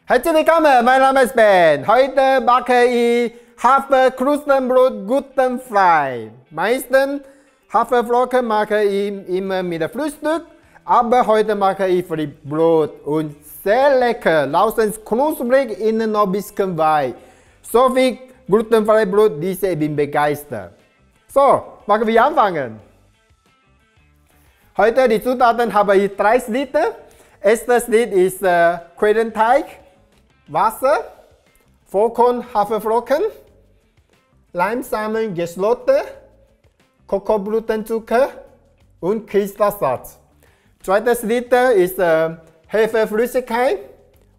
Herzlich willkommen, mein Name ist Ben. Heute backe ich Haferkrustenbrot glutenfrei. Meistens Haferflocken mache ich immer mit dem Frühstück, aber heute mache ich Brot und sehr lecker. Außen ist knusprig, innen noch ein bisschen weich. So viel glutenfreies Brot, ich bin begeistert. So, machen wir anfangen. Heute die Zutaten habe ich 3 Liter. Erstes Liter ist Quedenteig, Wasser, Vollkorn Haferflocken, Leimsamen geschlossen, Kokosblütenzucker und Kristallsalz. Zweites Liter ist Hefeflüssigkeit,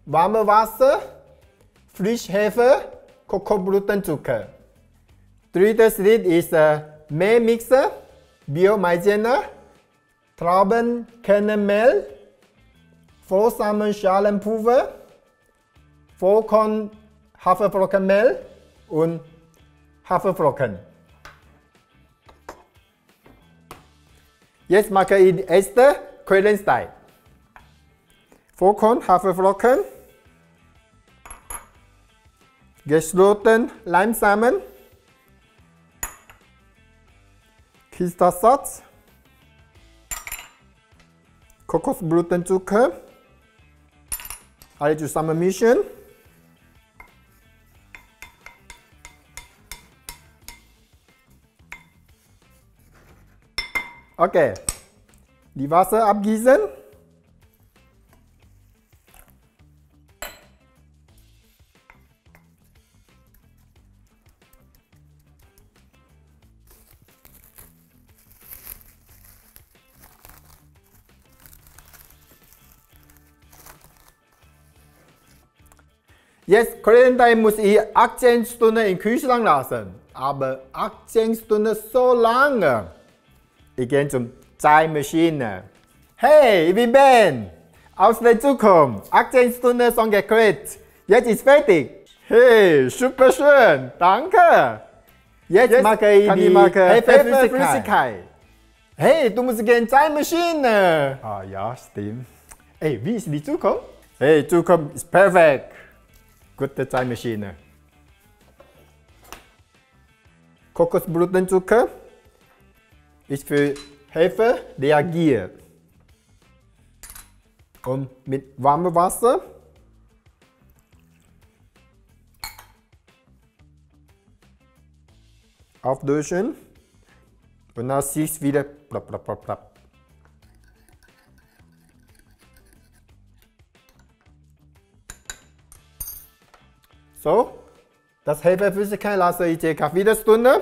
warmes Wasser, Frischhefe, Kokosblütenzucker. Drittes Liter ist Mehlmixer, Bio-Maizena, Traubenkernmehl, Vollsamenschalenpulver, Vollkorn Haferflockenmehl und Haferflocken. Jetzt mache ich den ersten Quedenteig. Vollkorn Haferflocken, geschlossen Leimsamen, Kristallsalz, Kokosblütenzucker, alle zusammen mischen. Okay, die Wasser abgießen. Jetzt Quedenteig muss ich 18 Stunden im Kühlschrank lassen. Aber 18 Stunden so lange. Ich gehe zur Zeitmaschine. Hey, ich bin Ben. Aus der Zukunft. 18 Stunden schon gekriegt. Jetzt ist fertig. Hey, super schön. Danke. Jetzt mache ich die Hefeflüssigkeit. Hey, du musst gehen Zeitmaschine. Ah ja, stimmt. Hey, wie ist die Zukunft? Hey, Zukunft ist perfekt. Gute Zeitmaschine. Kokosblütenzucker ist für Hefe reagiert. Und mit warmem Wasser auflösen und dann siehst du wieder plop, plop, plop, plop. So, das Hefeflüssigkeit lasse ich ca. 4 Stunden.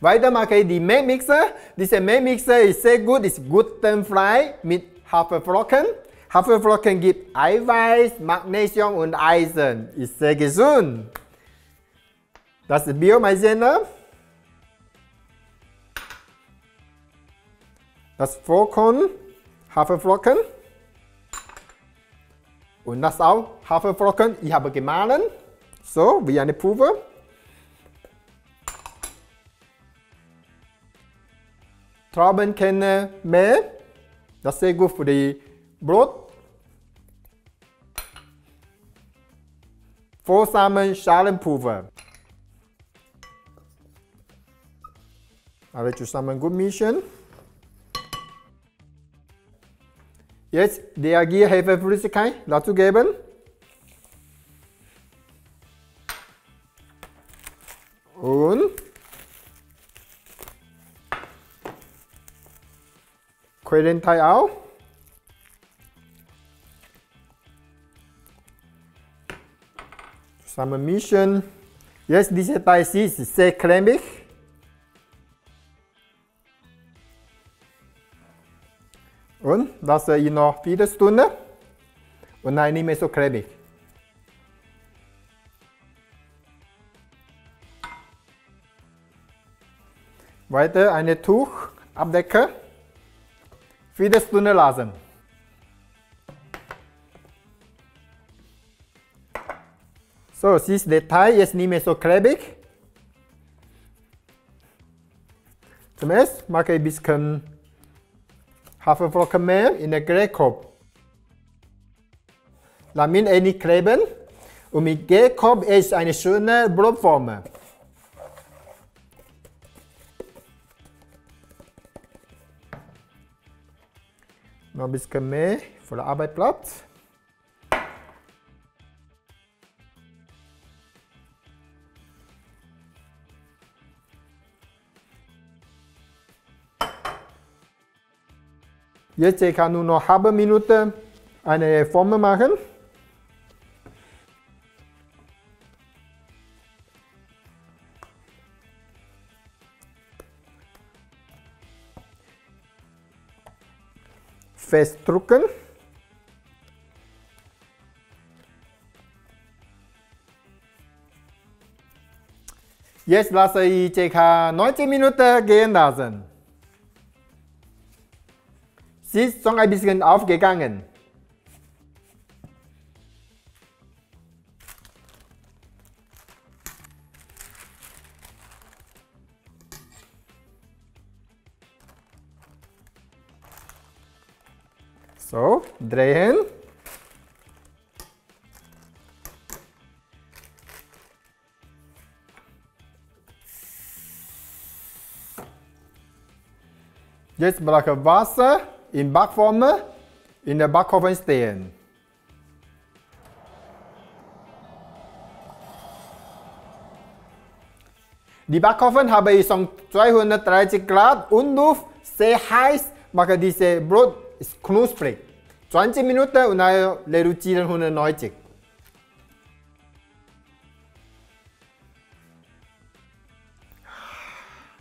Weiter mache ich die Mehlmixer. Dieser Mehlmixer ist sehr gut, ist glutenfrei mit Haferflocken. Haferflocken gibt Eiweiß, Magnesium und Eisen. Ist sehr gesund. Das ist Bio-Maizena. Das Vollkorn Haferflocken. Und das auch Haferflocken, ich habe gemahlen, so wie eine Pulver. Traubenkernmehl, das ist sehr gut für die Brot. Vollsamenschalenpulver. Alle zusammen gut mischen. Jetzt reagiert Hefeflüssigkeit dazu geben. Und Quedenteig auch. Zusammen mischen. Jetzt dieser Teig ist sehr cremig. Und lasse ich noch 4 Stunden und dann nicht mehr so cremig. Weiter ein Tuch abdecken, 4 Stunden lassen. So, siehst der Teig jetzt nicht mehr so cremig. Zuerst mache ich ein bisschen Haferflockenmehl in den Grillkorb. Lamin nicht kleben. Und mit G-Kopf ist eine schöne Brotform. Noch ein bisschen mehr für den Arbeitsplatz. Jetzt kann ich nur noch eine halbe Minute eine Form machen. Festdrücken. Jetzt lasse ich ca. 90 Minuten gehen lassen. Sie ist schon ein bisschen aufgegangen. So, drehen. Jetzt brauche ich Wasser in Backform in der Backofen stehen. Die Backofen habe ich schon 230 Grad und Luft sehr heiß, mache diese Brot ist knusprig. 20 Minuten und dann reduzieren 190.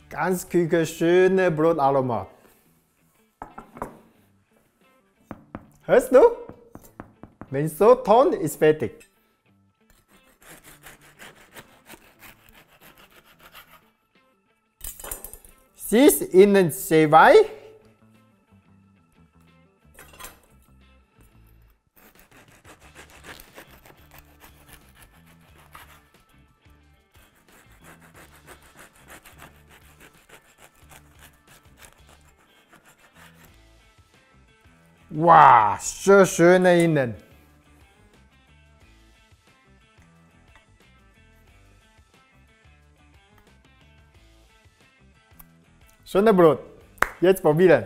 Ganz kühl, schöne Brotaromat. Hörst du? Wenn es so Ton ist fertig. Sie ist innen sehr weich. Wow, so schön innen. Schönes Brot. Jetzt probieren.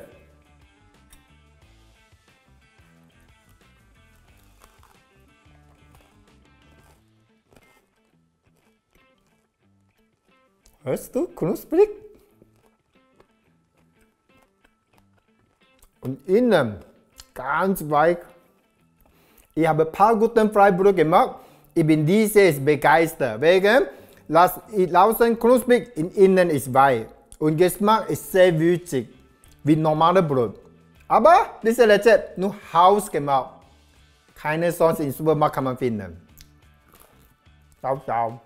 Hörst du? Knusprig. Und innen ganz weich. Ich habe ein paar gute Freibrot gemacht. Ich bin dieses begeistert. Wegen, außen knusprig, innen ist weich. Und Geschmack ist sehr würzig, wie normales Brot. Aber dieses Rezept nur hausgemacht. Keine sonst im Supermarkt kann man finden. Ciao, ciao.